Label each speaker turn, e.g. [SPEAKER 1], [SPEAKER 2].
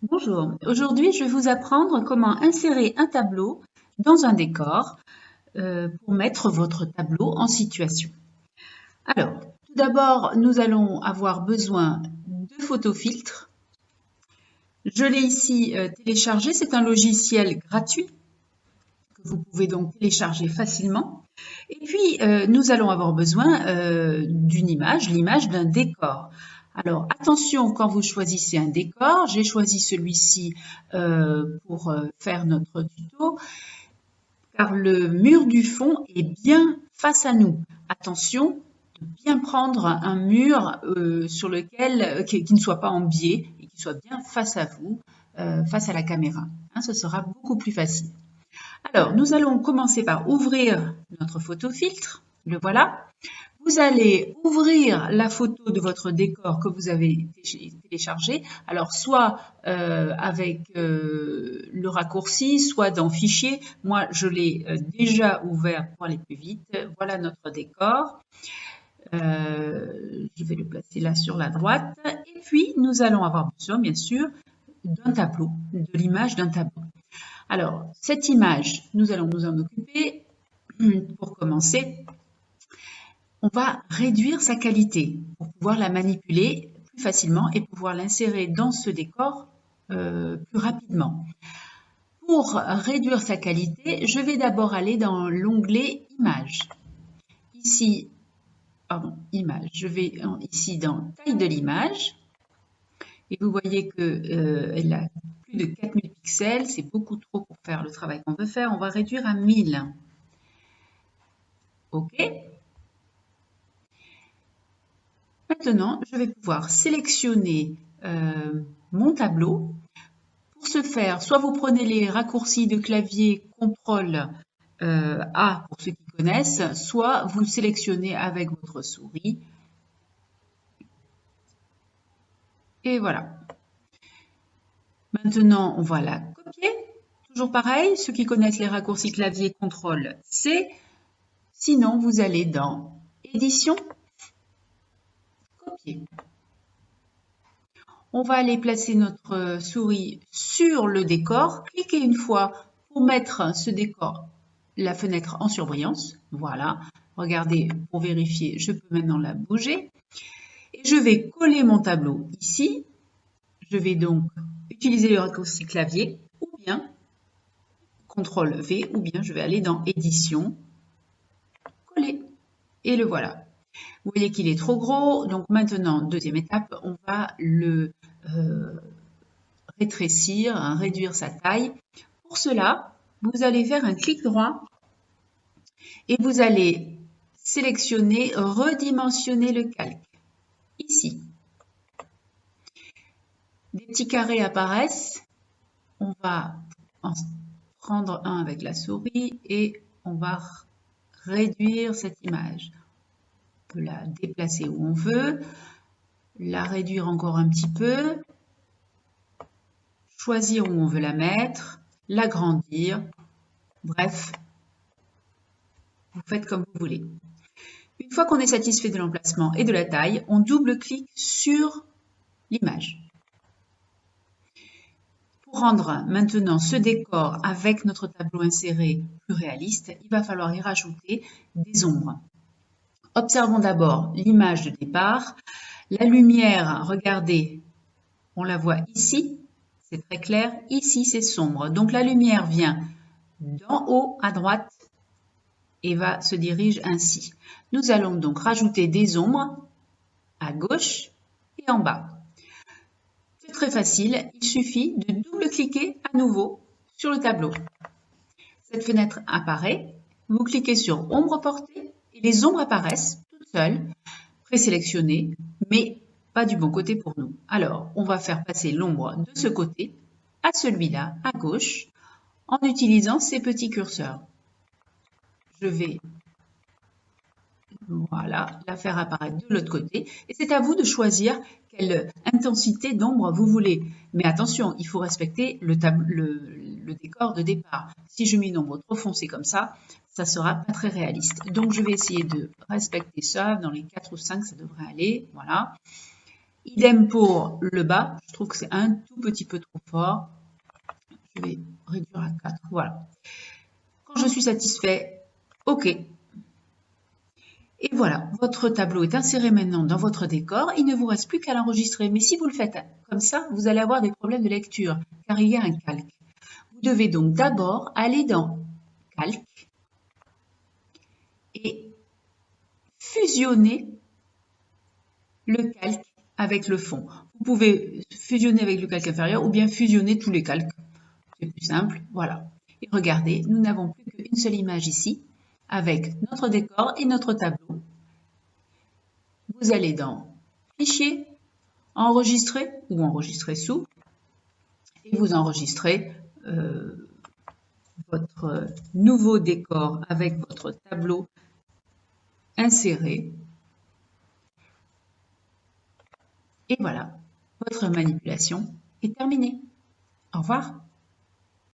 [SPEAKER 1] Bonjour, aujourd'hui je vais vous apprendre comment insérer un tableau dans un décor pour mettre votre tableau en situation. Alors, tout d'abord, nous allons avoir besoin de photofiltres. Je l'ai ici téléchargé, c'est un logiciel gratuit que vous pouvez donc télécharger facilement. Et puis, nous allons avoir besoin d'une image, l'image d'un décor. Alors, attention quand vous choisissez un décor, j'ai choisi celui-ci pour faire notre tuto, car le mur du fond est bien face à nous. Attention de bien prendre un mur sur lequel, qui ne soit pas en biais et qui soit bien face à vous, face à la caméra. Hein, ce sera beaucoup plus facile. Alors, nous allons commencer par ouvrir notre photofiltre. Le voilà. Vous allez ouvrir la photo de votre décor que vous avez téléchargé. Alors, soit avec le raccourci, soit dans Fichier. Moi, je l'ai déjà ouvert pour aller plus vite. Voilà notre décor. Je vais le placer là sur la droite. Et puis, nous allons avoir besoin, bien sûr, d'un tableau, de l'image d'un tableau. Alors, cette image, nous allons nous en occuper. Pour commencer, on va réduire sa qualité pour pouvoir la manipuler plus facilement et pouvoir l'insérer dans ce décor plus rapidement. Pour réduire sa qualité, je vais d'abord aller dans l'onglet Images. Ici, Images, je vais ici dans Taille de l'image. Et vous voyez qu'elle a plus de 4000 pixels, c'est beaucoup trop pour faire le travail qu'on veut faire. On va réduire à 1000. OK. Maintenant, je vais pouvoir sélectionner mon tableau. Pour ce faire, soit vous prenez les raccourcis de clavier CTRL A pour ceux qui connaissent, soit vous sélectionnez avec votre souris. Et voilà. Maintenant, on va la copier. Toujours pareil, ceux qui connaissent les raccourcis clavier CTRL C. Sinon, vous allez dans Édition, Copier. On va aller placer notre souris sur le décor. Cliquez une fois pour mettre ce décor, la fenêtre en surbrillance. Voilà. Regardez, pour vérifier, je peux maintenant la bouger. Et je vais coller mon tableau ici. Je vais donc utiliser le raccourci clavier ou bien CTRL V ou bien je vais aller dans Édition, Coller. Et le voilà. Vous voyez qu'il est trop gros, donc maintenant, deuxième étape, on va le rétrécir, réduire sa taille. Pour cela, vous allez faire un clic droit et vous allez sélectionner redimensionner le calque. Ici. Des petits carrés apparaissent. On va en prendre un avec la souris et on va réduire cette image. On peut la déplacer où on veut, la réduire encore un petit peu, choisir où on veut la mettre, l'agrandir. Bref, vous faites comme vous voulez. Une fois qu'on est satisfait de l'emplacement et de la taille, on double-clique sur l'image. Pour rendre maintenant ce décor avec notre tableau inséré plus réaliste, il va falloir y rajouter des ombres. Observons d'abord l'image de départ. La lumière, regardez, on la voit ici, c'est très clair. Ici, c'est sombre. Donc la lumière vient d'en haut à droite et se dirige ainsi. Nous allons donc rajouter des ombres à gauche et en bas. C'est très facile, il suffit de double-cliquer à nouveau sur le tableau. Cette fenêtre apparaît, vous cliquez sur Ombre portée et les ombres apparaissent toutes seules, présélectionnées, mais pas du bon côté pour nous. Alors, on va faire passer l'ombre de ce côté à celui-là, à gauche, en utilisant ces petits curseurs. Je vais voilà, la faire apparaître de l'autre côté. Et c'est à vous de choisir quelle intensité d'ombre vous voulez. Mais attention, il faut respecter le décor de départ. Si je mets une ombre trop foncée comme ça ne sera pas très réaliste. Donc, je vais essayer de respecter ça. Dans les 4 ou 5, ça devrait aller. Voilà. Idem pour le bas, je trouve que c'est un tout petit peu trop fort. Je vais réduire à 4, voilà. Quand je suis satisfait, OK. Et voilà, votre tableau est inséré maintenant dans votre décor. Il ne vous reste plus qu'à l'enregistrer. Mais si vous le faites comme ça, vous allez avoir des problèmes de lecture, car il y a un calque. Vous devez donc d'abord aller dans Calque et fusionner le calque avec le fond. Vous pouvez fusionner avec le calque inférieur ou bien fusionner tous les calques. C'est plus simple, voilà. Et regardez, nous n'avons plus qu'une seule image ici, avec notre décor et notre tableau. Vous allez dans Fichier, Enregistrer ou Enregistrer sous, et vous enregistrez votre nouveau décor avec votre tableau inséré. Et voilà, votre manipulation est terminée. Au revoir.